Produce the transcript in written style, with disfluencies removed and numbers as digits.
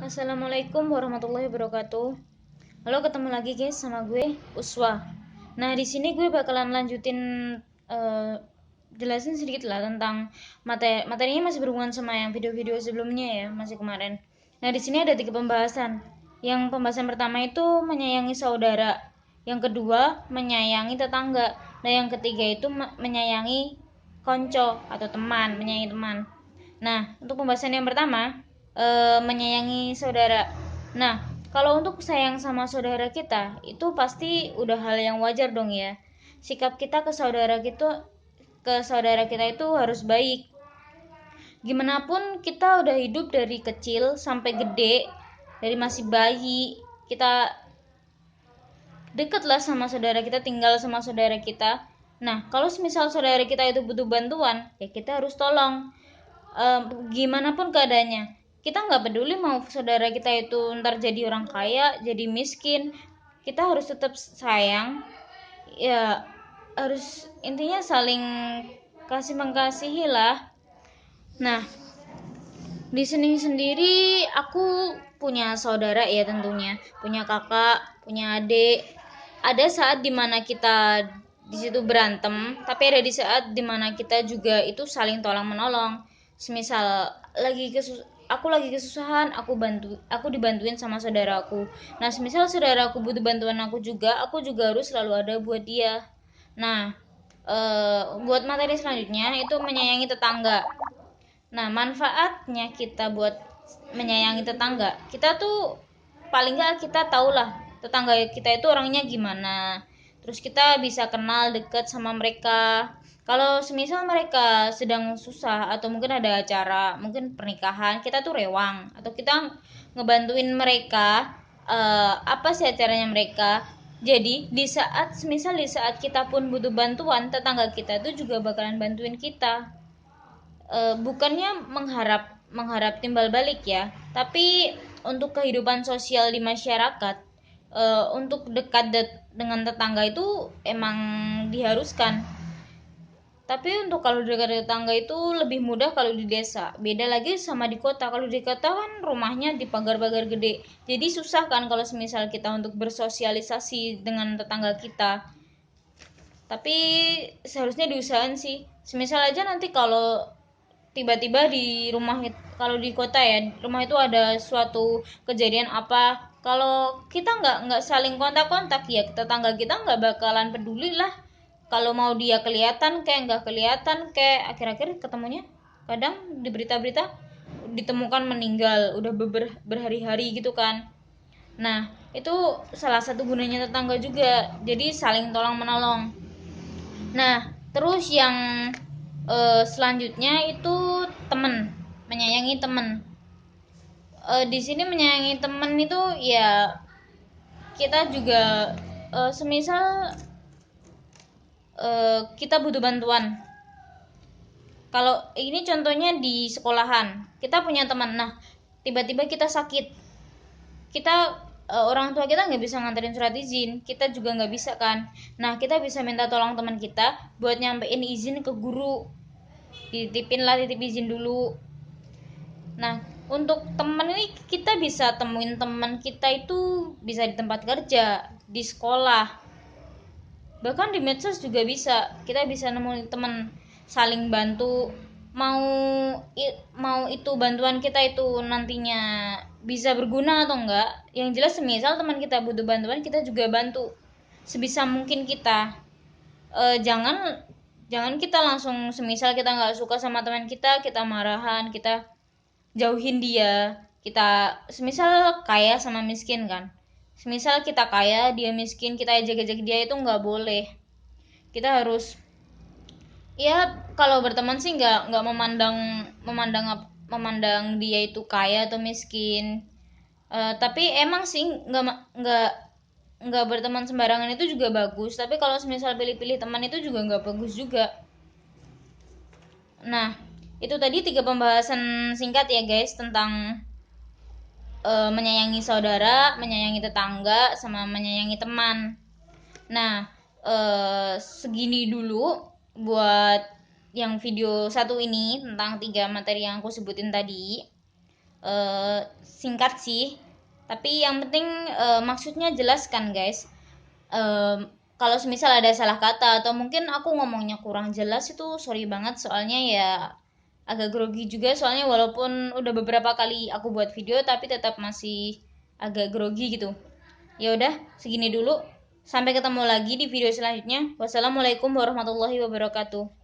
Assalamualaikum warahmatullahi wabarakatuh. Halo, ketemu lagi guys sama gue Uswa. Nah, di sini gue bakalan lanjutin eh, jelasin sedikit lah tentang materinya masih berhubungan sama yang video-video sebelumnya ya, masih kemarin. Nah, di sini ada 3 pembahasan. Yang pembahasan pertama itu menyayangi saudara, yang kedua menyayangi tetangga, dan yang ketiga itu menyayangi konco atau teman, menyayangi teman. Nah, untuk pembahasan yang pertama, menyayangi saudara. Nah, kalau untuk sayang sama saudara kita, itu pasti udah hal yang wajar dong ya. Sikap kita ke saudara kita itu harus baik. Gimana pun kita udah hidup dari kecil sampai gede, dari masih bayi, kita deket lah sama saudara kita, tinggal sama saudara kita. Nah, kalau misal saudara kita itu butuh bantuan, ya kita harus tolong. Gimana pun keadaannya, kita nggak peduli mau saudara kita itu ntar jadi orang kaya, jadi miskin, kita harus tetap sayang ya, harus intinya saling kasih mengasihi lah. Nah, di sini sendiri aku punya saudara ya, tentunya punya kakak, punya adik. Ada saat dimana kita di situ berantem, tapi ada di saat dimana kita juga itu saling tolong menolong. Semisal aku lagi kesusahan, aku dibantuin sama saudaraku. Nah, semisal saudaraku butuh bantuan aku juga harus selalu ada buat dia. Nah, buat materi selanjutnya itu menyayangi tetangga. Nah, manfaatnya kita buat menyayangi tetangga, kita tuh paling nggak kita tahulah tetangga kita itu orangnya gimana. Terus kita bisa kenal dekat sama mereka. Kalau semisal mereka sedang susah atau mungkin ada acara, mungkin pernikahan, kita tuh rewang atau kita ngebantuin mereka, apa sih acaranya mereka. Jadi di saat kita pun butuh bantuan, tetangga kita tuh juga bakalan bantuin kita. Bukannya mengharap timbal balik ya, tapi untuk kehidupan sosial di masyarakat, untuk dekat dengan tetangga itu emang diharuskan. Tapi untuk kalau dekat tetangga itu lebih mudah kalau di desa, beda lagi sama di kota. Kalau di kota kan rumahnya di pagar-pagar gede, jadi susah kan kalau semisal kita untuk bersosialisasi dengan tetangga kita. Tapi seharusnya diusahakan sih. Semisal aja nanti kalau tiba-tiba di rumah, kalau di kota ya, rumah itu ada suatu kejadian apa, kalau kita nggak saling kontak-kontak ya, tetangga kita nggak bakalan peduli lah. Kalau mau dia kelihatan kayak nggak kelihatan kayak, akhir-akhir ketemunya kadang di berita-berita ditemukan meninggal udah berhari-hari gitu kan. Nah, itu salah satu gunanya tetangga juga, jadi saling tolong menolong. Nah, terus yang selanjutnya itu teman, menyayangi teman. Di sini menyayangi teman itu ya, kita juga semisal kita butuh bantuan. Kalau ini contohnya di sekolahan, kita punya teman, nah tiba-tiba kita sakit, kita orang tua kita nggak bisa nganterin surat izin, kita juga nggak bisa kan. Nah, kita bisa minta tolong teman kita buat nyampein izin ke guru, titip izin dulu. Nah, untuk teman ini kita bisa temuin teman kita itu bisa di tempat kerja, di sekolah, bahkan di medsos juga bisa. Kita bisa nemuin teman, saling bantu. Mau itu bantuan kita itu nantinya bisa berguna atau enggak, yang jelas semisal teman kita butuh bantuan, kita juga bantu sebisa mungkin kita. Jangan kita langsung, semisal kita nggak suka sama teman kita marahan, kita jauhin dia. Kita semisal kaya sama miskin kan, semisal kita kaya dia miskin, kita ejek-ejek dia, itu nggak boleh. Kita harus, ya kalau berteman sih nggak memandang dia itu kaya atau miskin. Tapi emang sih nggak berteman sembarangan itu juga bagus, tapi kalau misal pilih-pilih teman itu juga nggak bagus juga. Nah, itu tadi 3 pembahasan singkat ya guys, tentang menyayangi saudara, menyayangi tetangga, sama menyayangi teman. Nah, segini dulu buat yang video satu ini tentang 3 materi yang aku sebutin tadi. singkat sih, tapi yang penting maksudnya jelaskan guys. Kalau semisal ada salah kata atau mungkin aku ngomongnya kurang jelas itu sorry banget, soalnya ya agak grogi juga, soalnya walaupun udah beberapa kali aku buat video tapi tetap masih agak grogi gitu. Ya udah, segini dulu. Sampai ketemu lagi di video selanjutnya. Wassalamualaikum warahmatullahi wabarakatuh.